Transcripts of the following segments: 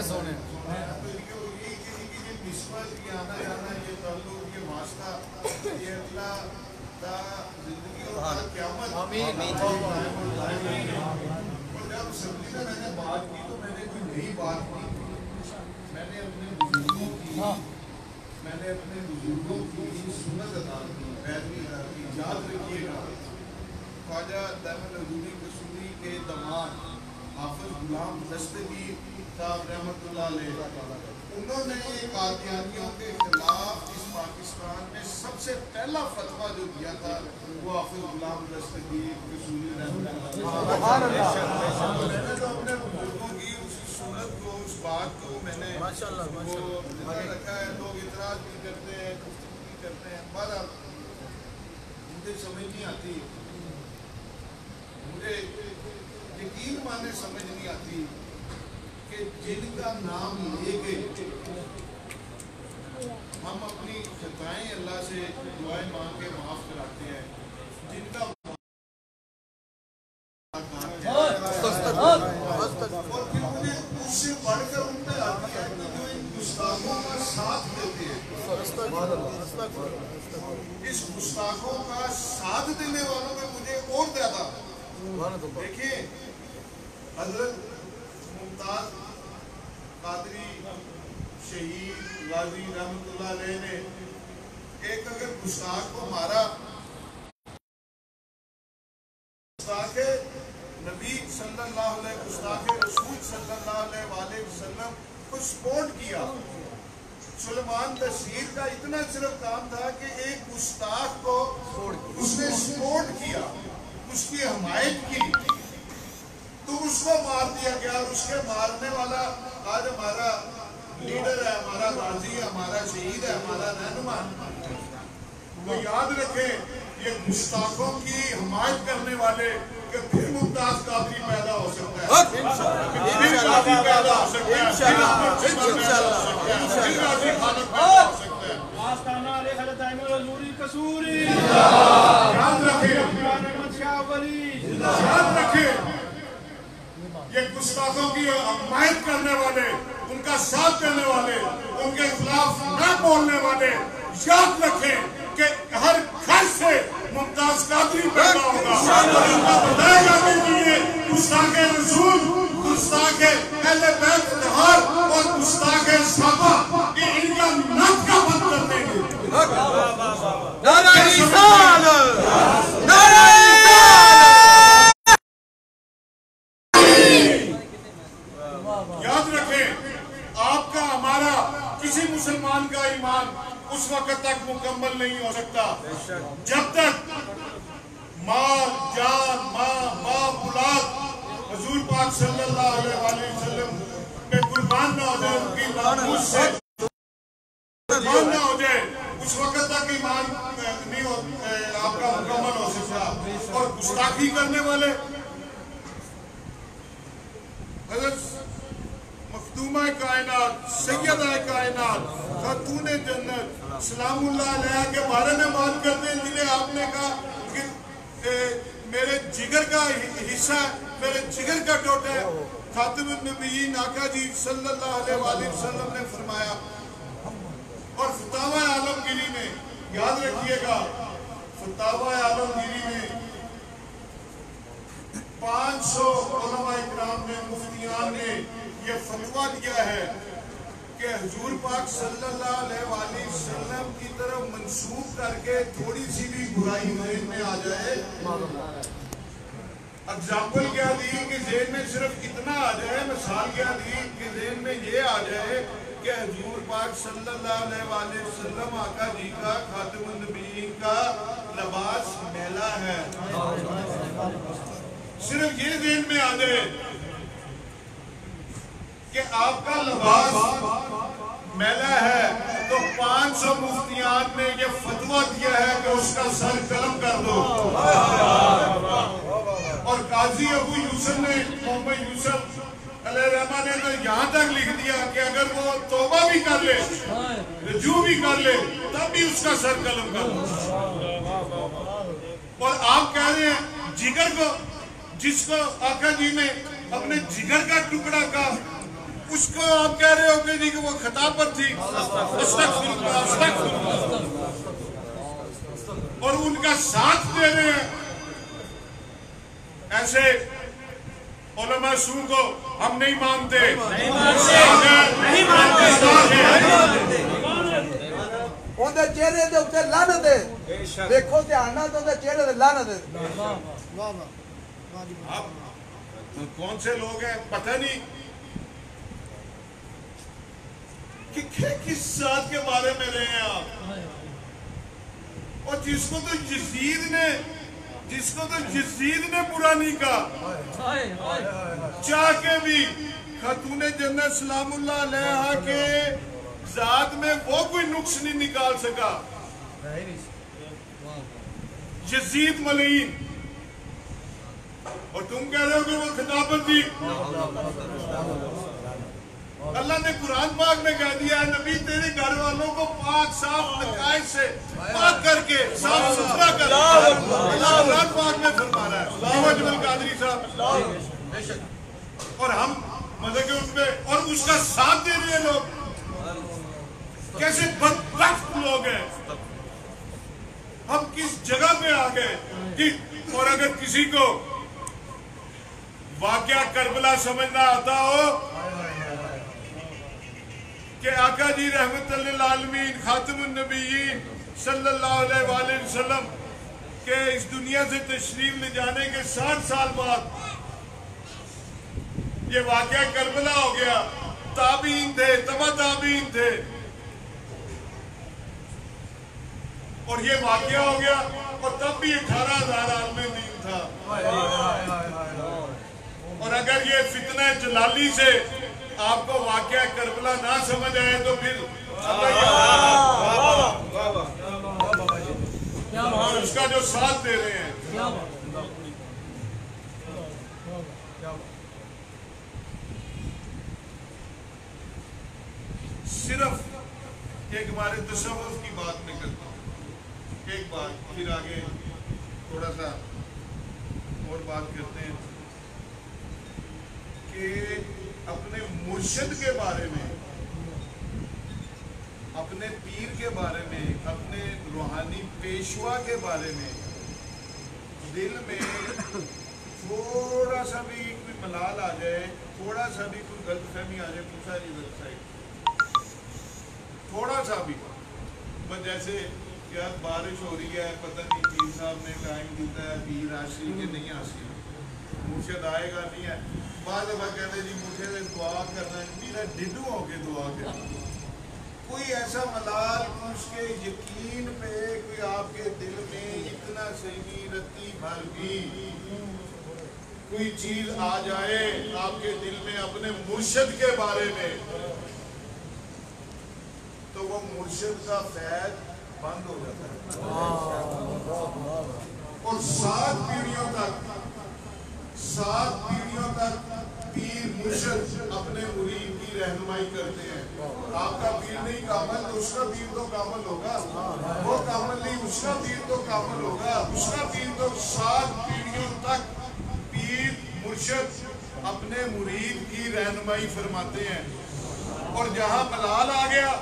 سونے میں نے اپنے بزرگوں کی سنت ادا کی، پیروی ادا کی. یاد رکھیے گا خواجہ دامن حضوری قصوری کے داماد حافظ غلام دستگیر صاحب رحمۃ اللہ علیہ، انہوں نے قادیانیوں کے خلاف اس پاکستان میں سب سے پہلا فتویٰ جو دیا تھا وہ حافظ غلام دستگیر قصوری رحمۃ اللہ علیہ. میں نے تو اپنے بزرگوں کی اس سنت کو، اس بات کو میں نے وہ رکھا ہے. لوگ اعتراض بھی کرتے ہیں، گفتگو بھی کرتے ہیں، بہرحال مجھے سمجھ نہیں آتی، مجھے یقین مانے سمجھ نہیں آتی کہ جن کا نام لے کے ہم اپنی خطائیں اللہ سے دعائیں مانگ کے معاف کراتے ہیں، جن کا اور پھر مجھے اس سے بڑھ کر ان پہ آتی ہے کہ جو ان گستاخوں کا ساتھ دیتے ہیں، اس گستاخوں کا ساتھ دینے والوں میں مجھے اور زیادہ. دیکھیں حضرت ممتاز قادری شہید غازی رحمۃ اللہ علیہ نے ایک اگر گستاخ کو مارا، گستاخ نبی صلی اللہ علیہ گستاخ رسول صلی اللہ علیہ وآلہ وسلم کو سپورٹ کیا. سلیمان دستگیر کا اتنا صرف کام تھا کہ ایک گستاخ کو اس نے سپورٹ کیا، اس کی حمایت کی، تو اس کو مار دیا گیا. اور اس کے مارنے والا آج ہمارا لیڈر ہے، ہمارا غازی ہے، ہمارا شہید ہے، ہمارا رہنما. تو یاد رکھیں یہ گستاخوں کی حمایت کرنے والے کہ پھر ممتاز قادری پیدا ہو سکتا ہے، پھر غازی پیدا ہو سکتا ہے، پھر غازی خالد پیدا ہو سکتا ہے. آستانہ علیہ حضرت دامن حضوری قصوری، یاد رکھیں، احمد شاہ ولی، یاد رکھیں یہ گستاخوں کی حمایت کرنے والے، ان کا ساتھ دینے والے، ان کے خلاف نہ بولنے والے، یاد رکھیں کہ ہر گھر سے ممتاز قادری پیدا ہوگا. ان کا بتائے جانے کے لیے گستاخ رسول، گستاخ اہل بیت اطہار اور گستاخ صحابہ کہ ان کا نک کا بند کر دیں گے. نعرہ رسالت، نعرہ یاد رکھیں آپ کا، ہمارا، کسی مسلمان کا ایمان اس وقت تک مکمل نہیں ہو سکتا جب تک مال، جان، ماں، باپ، اولاد حضور پاک صلی اللہ علیہ وآلہ وسلم پہ قربان نہ ہو جائے، ان کی ناموس سے قربان نہ ہو جائے، اس وقت تک ایمان نہیں آپ کا مکمل ہو سکتا. اور گستاخی کرنے والے حضرت مخدومہ کائنات، سیدہ کائنات، خاتون جنت سلام اللہ علیہ کے بارے میں بات کرتے ہیں، جنہیں آپ نے کہا کہ میرے جگر کا حصہ ہے، میرے جگر کا ٹوٹا ہے. خاتم النبیین آقا جی صلی اللہ علیہ وآلہ وسلم نے فرمایا. اور فتاوی عالمگیری میں یاد رکھیے گا، فتاوی عالمگیری میں 500 علماء اکرام نے، مفتیان نے یہ فتویٰ دیا ہے کہ حضور پاک صلی اللہ علیہ وآلہ وسلم کی طرف منسوب کر کے تھوڑی سی بھی برائی ذہن میں آ جائے. اگزامپل کیا دی کہ ذہن میں صرف اتنا آ جائے، مثال کیا دی کہ ذہن میں یہ آ جائے کہ حضور پاک صلی اللہ علیہ وآلہ وسلم آقا جی کا، خاتم النبیین کا لباس میلا ہے. صرف یہ ذہن میں آ جائے کہ آپ کا لباس میلا ہے تو 500 مفتیان نے یہ فتویٰ دیا ہے کہ اس کا سر قلم کر دو. اور قاضی ابو یوسف نے، محمد یوسف علیہ رحمہ نے تو یہاں تک لکھ دیا کہ اگر وہ توبہ بھی کر لے، رجوع بھی کر لے، تب بھی اس کا سر قلم کر دو. اور آپ کہہ رہے ہیں جگر کو، جس کو آقا جی نے اپنے جگر کا ٹکڑا کا اس کو آپ کہہ رہے ہو کہ جی کہ وہ خطا پر تھی، استغفر اللہ استغفر اللہ، اور ان کا ساتھ دے رہے ہیں. ایسے علماء سو کو ہم نہیں مانتے، اندر چہرے دے اتنے لعنت ہے، دیکھو دھیان نال تے اندر چہرے دے لعنت ہے. اب کون سے لوگ ہیں پتہ نہیں کہ کس ذات کے بارے میں رہے ہیں آپ، اور جس کو تو یزید نے برا نہیں کہا، چاہ کے بھی خاتون جنت سلام اللہ علیہا کے ذات میں وہ کوئی نقص نہیں نکال سکا. یزید ملعین، اور تم کہہ رہے ہو کہ وہ خطابت تھی. اللہ نے قرآن پاک میں کہہ دیا ہے نبی تیرے گھر والوں کو پاک صاف نقائص سے پاک کر کے صاف ستھرا کر. اللہ قرآن پاک میں فرما رہا ہے. محمد القادری صاحب، اور ہم مطلب کہ ان پہ اور اس کا ساتھ دے رہے ہیں لوگ. کیسے بدبخت لوگ ہیں ہم، کس جگہ پہ آ گئے. اور اگر کسی کو واقعہ کربلا سمجھنا آتا ہو کہ آقا جی رحمت للعالمین خاتم النبیین صلی اللہ علیہ وآلہ وسلم کے اس دنیا سے تشریف لے جانے کے 60 سال بعد یہ واقعہ کربلا ہو گیا. تابعین تھے، تبع تابعین تھے، اور یہ واقعہ ہو گیا، اور تب بھی 18,000 عالم دین تھا. اور اگر یہ فتنہ جلالی سے آپ کو واقعہ کربلا نہ سمجھ آئے تو پھر اس کا جو ساتھ دے رہے ہیں. صرف ایک ہمارے تصوف کی بات میں کرتا ہوں، ایک بات، پھر آگے تھوڑا سا اور بات کرتے ہیں کہ اپنے مرشد کے بارے میں، اپنے پیر کے بارے میں، اپنے روحانی پیشوا کے بارے میں دل میں تھوڑا سا بھی کوئی ملال آ جائے، تھوڑا سا بھی کوئی غلط فہمی آ جائے، پوچھا جی غلط صحیح تھوڑا سا بھی، بس جیسے کیا بارش ہو رہی ہے، پتہ نہیں پیر صاحب نے ٹائم دیتا ہے، پیر حاصل کہ نہیں حاصل، مرشد آئے گا نہیں ہے. بعض دفعہ کہتے جی مجھے دعا کرنا ہے، میرا ڈڈو ہو کے دعا کرنا. کوئی ایسا ملال اس کے یقین پہ کوئی آپ کے دل میں اتنا صحیح رتی بھر بھی کوئی چیز آ جائے آپ کے دل میں اپنے مرشد کے بارے میں، تو وہ مرشد کا فیض بند ہو جاتا ہے. اور 7 پیڑھیوں تک پیر مرشد اپنے مرید کی رہنمائی کرتے ہیں. آپ کا پیر نہیں کامل تو اس کا پیر تو کامل ہوگا، وہ کامل نہیں اس کا پیر تو کامل ہوگا، اس کا پیر تو 7 پیڑھیوں تک پیر مرشد اپنے مرید کی رہنمائی فرماتے ہیں. اور جہاں ملال آ گیا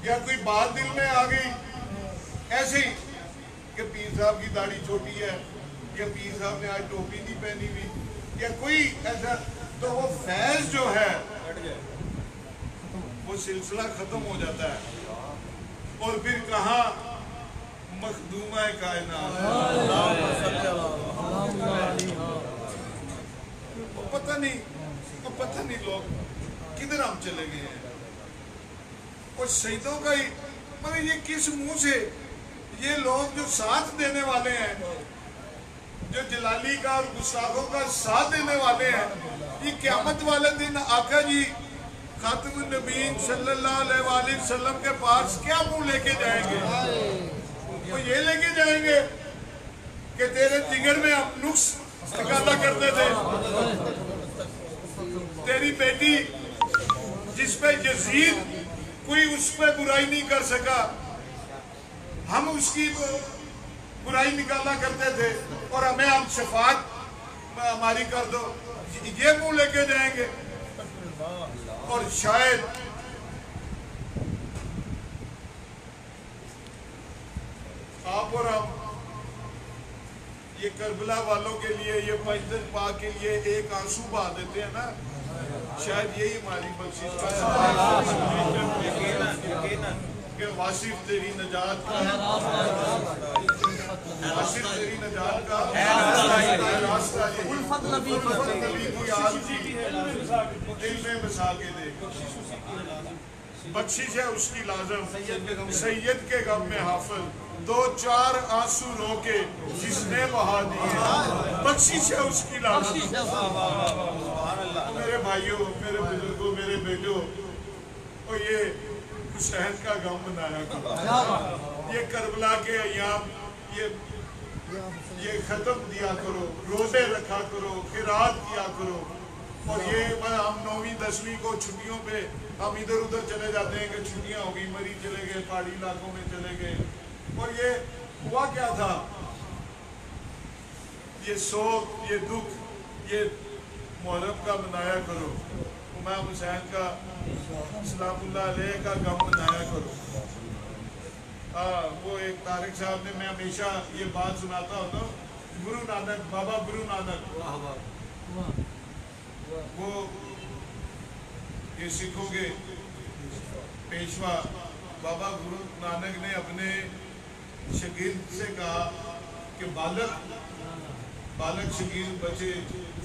یا کوئی بات دل میں آ گئی ایسے ہی کہ پیر صاحب کی داڑھی چھوٹی ہے، یا پیر صاحب نے آج ٹوپی نہیں پہنی ہوئی، یا کوئی ایسا، تو وہ فیض جو ہے وہ سلسلہ ختم ہو جاتا ہے. اور پھر کہاں مخدومہ کائنات، پتہ نہیں لوگ کدھر ہم چلے گئے ہیں. اور شہیدوں کا ہی مگر یہ کس منہ سے یہ لوگ جو ساتھ دینے والے ہیں، جو جلالی کا اور گستاخوں کا ساتھ دینے والے ہیں، یہ قیامت والے دن آقا جی خاتم النبیین صلی اللہ علیہ وآلہ وسلم کے پاس کیا منہ لے کے جائیں گے؟ وہ یہ لے کے جائیں گے کہ تیرے جگر میں ہم نقص نکالا کرتے تھے، تیری بیٹی جس پہ یزید کوئی اس پہ برائی نہیں کر سکا، ہم اس کی برائی نکالنا کرتے تھے، اور ہمیں ہم شفاعت ہماری کر دو، یہ منہ لے کے جائیں گے. اور شاید آپ اور ہم یہ کربلا والوں کے لیے، یہ مجدد پاک کے لیے ایک آنسو بہا دیتے ہیں نا، شاید یہی ہماری بخشش کا کہ واصف تیری نجات کا، واصف تیری نجات کا راستہ الفت نبی کی یاد دل میں بسا کے دے، بخشش ہے اس کی لازم سید کے غم میں حافظ، 2-4 آنسو رو کے جس نے بہا دیے، بخشش ہے اس کی لازم۔ میرے بھائیوں، میرے بزرگوں، میرے بیٹوں، اور یہ حسین کا غم منایا کرو، یہ کربلا کے ایام یہ ختم دیا کرو، روزے رکھا کرو، قرات کیا کرو، اور یہ ہم 9ویں 10ویں کو چھٹیوں پہ ہم ادھر ادھر چلے جاتے ہیں کہ چھٹیاں ہو گئی، مری چلے گئے، پہاڑی علاقوں میں چلے گئے، اور یہ ہوا کیا تھا، یہ سوگ، یہ دکھ، یہ محرم کا منایا کرو، امام حسین کا سلام اللہ علیہ کا غم منایا کرو۔ وہ ایک طارق صاحب نے، میں ہمیشہ یہ بات سناتا ہوتا ہوں، گرو نانک، بابا گرو نانک، وہ یہ سکھوں کے پیشوا بابا گرو نانک نے اپنے شاگرد سے کہا کہ بالغ شاگرد بچے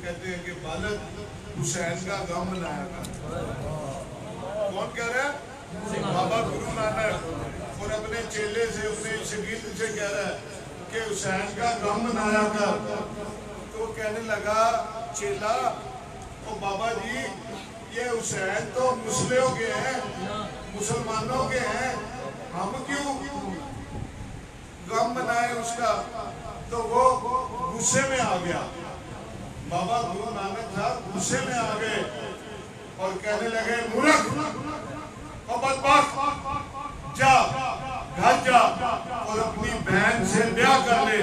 کہتے ہیں کہ بالغ حسین کا غم منایا تھا۔ کون کہہ رہا ہے؟ بابا گرو نانک، اور اپنے چیلے سے، اپنے شاگرد سے کہہ رہا ہے کہ حسین کا غم منایا تھا۔ تو وہ کہنے لگا، چیلا او بابا جی، یہ حسین تو مسلموں کے ہیں، مسلمانوں کے ہیں، ہم کیوں غم منائے اس کا؟ تو وہ غصے میں آ گیا، بابا گرو نانک صاحب غصے میں آ گئے اور کہنے لگے، مورخ اور بدبخت، جا گھر جا اور اپنی بہن سے بیاہ کر لے،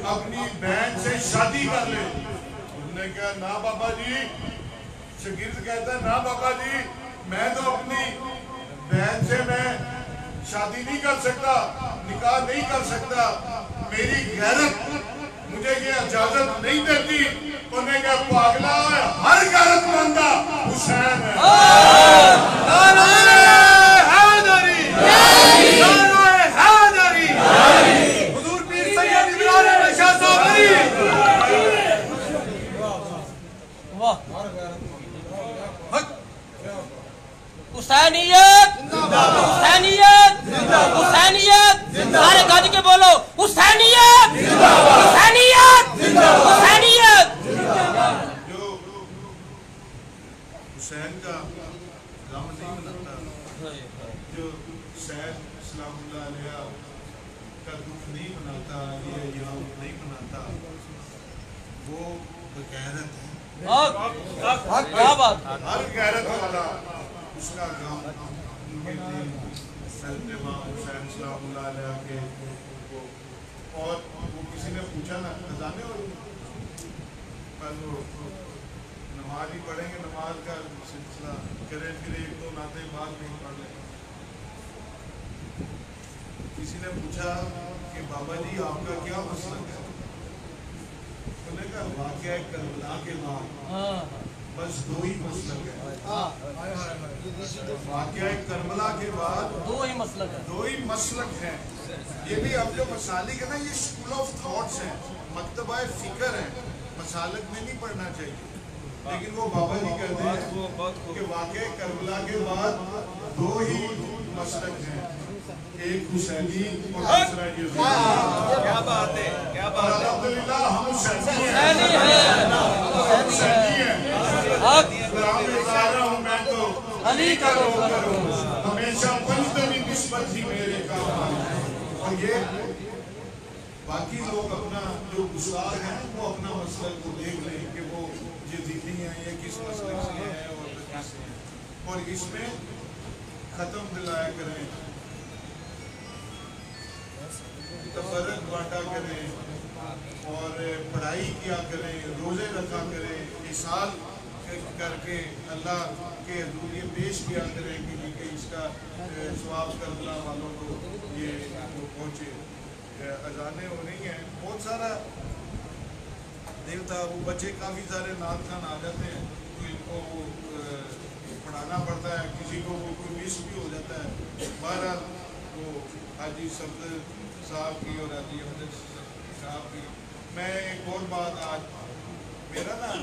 اپنی بہن سے شادی کر لے۔ انہوں نے کہا، نا بابا جی، شاگرد کہتا ہے، نا بابا جی، میں تو اپنی بہن سے میں شادی نہیں کر سکتا، نکاح نہیں کر سکتا، میری غیرت مجھے یہ اجازت نہیں دیتی۔ انہوں نے کہا، پاگلا ہے، ہر غیرت مندہ حسین ہے۔ حسینیت، حسینیت، حسینیت، سارے گاج کے بولو، حسینیت، حسینیت، حسینیت۔ جو حسین کا غم نہیں مناتا، جو حسین سلام اللہ علیہ کا دکھ نہیں مناتا، یہ ایام نہیں مناتا، وہ بغیرت ہے۔ کیا بات؟ ہر غیرت والا اس کا غم امام حسین سلام اللہ علیہ کے، اور وہ کسی نے پوچھا نا خزانے، اور نماز ہی پڑھیں گے، نماز کا سلسلہ کریں، پھر 1-2 نعتیں بعد میں پڑھ لیں۔ کسی نے پوچھا کہ بابا جی آپ کا کیا مسلک ہے؟ انہوں نے کہا، واقعہ کربلا کے بعد بس 2 ہی مسلک ہے۔ واقعہ کربلا کے بعد 2 ہی مسلک ہے، 2 ہی مسلک ہیں۔ یہ بھی اب جو مسالک ہے نا، یہ اسکول آف تھاٹس ہیں، مکتبہ فکر ہیں، مسالک میں نہیں پڑھنا چاہیے، لیکن وہ بابا جی کہتے ہیں کہ واقعہ کربلا کے بعد 2 ہی مسلک ہیں، ایک حسینی اور دوسرا یزیدی۔ کیا بات ہے، کیا بات ہے۔ الحمدللہ ہم حسینی ہیں، قرآن میں ظاہرہ ہوں میں تو علی کا نوکر ہوں، ہمیشہ پنجتنی نسبت ہی میرے کام آئی۔ اور یہ باقی لوگ اپنا جو گستاخ ہیں وہ اپنا مسلک کو دیکھ لیں کہ وہ یزیدی ہیں، یہ کس مسلک سے ہیں اور کس سے ہیں، اور اس میں ختم دلایا کریں، تفرق بانٹا کریں، اور پڑھائی کیا کریں، روزے رکھا کریں، احسان کر کے اللہ کے حضور یہ پیش کیا کریں کہ اس کا ثواب کربلا والوں کو یہ پہنچے. اذانیں ہو رہی ہیں, بہت سارا دل تھا, وہ بچے کافی سارے نعت خان آ جاتے ہیں تو ان کو پڑھانا پڑتا ہے, کسی کو وہ کوئی مس بھی ہو جاتا ہے. بہرحال وہ حاجی صفدر صاحب کی اور حاجی احمد صاحب کی. میں ایک اور بات آج میرا نا,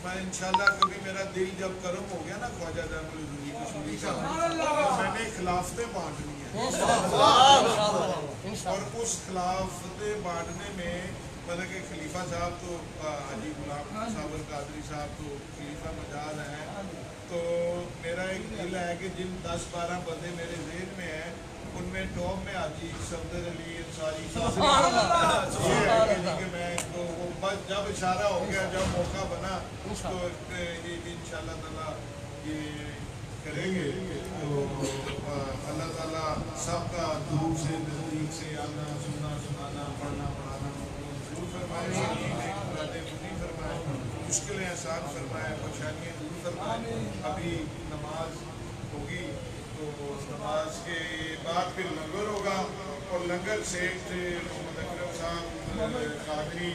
میں انشاءاللہ کبھی میرا دل جب کرم ہو گیا نا خواجہ جان الحضوری کشمیری کا, میں نے خلافتیں بانٹنی ہیں اور اس خلافتیں بانٹنے میں مطلب کہ خلیفہ صاحب تو حاجی غلام صاحب القادری صاحب تو خلیفہ مجاز ہیں, تو میرا ایک دل ہے کہ جن 10-12 بندے میرے ذہن میں ہیں ان میں ٹاپ میں حاجی صفدر علی انصاری صاحب کہ میں تو بس جب اشارہ ہو گیا, جب موقع بنا تو انشاءاللہ تعالیٰ یہ کریں گے. تو اللہ تعالیٰ سب کا دور سے نزدیک سے آنا سننا سنانا پڑھنا پڑھانا ضرور فرمائے, فرمائے, مشکلیں آسان فرمائے, پریشانیاں دور فرمائے. ابھی نماز ہوگی تو نماز کے بعد پھر لنگر ہوگا, اور لنگر سیٹ محمد اکرم صاحب قادری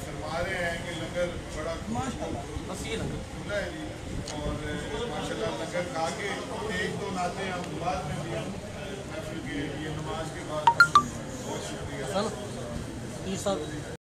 فرما رہے ہیں کہ لنگر بڑا کھلا ہے جی, اور ماشاءاللہ لنگر کھا کے 1-2 نعتیں ہم بعد میں بھی محفل کے یہ نماز کے بعد. بہت شکریہ.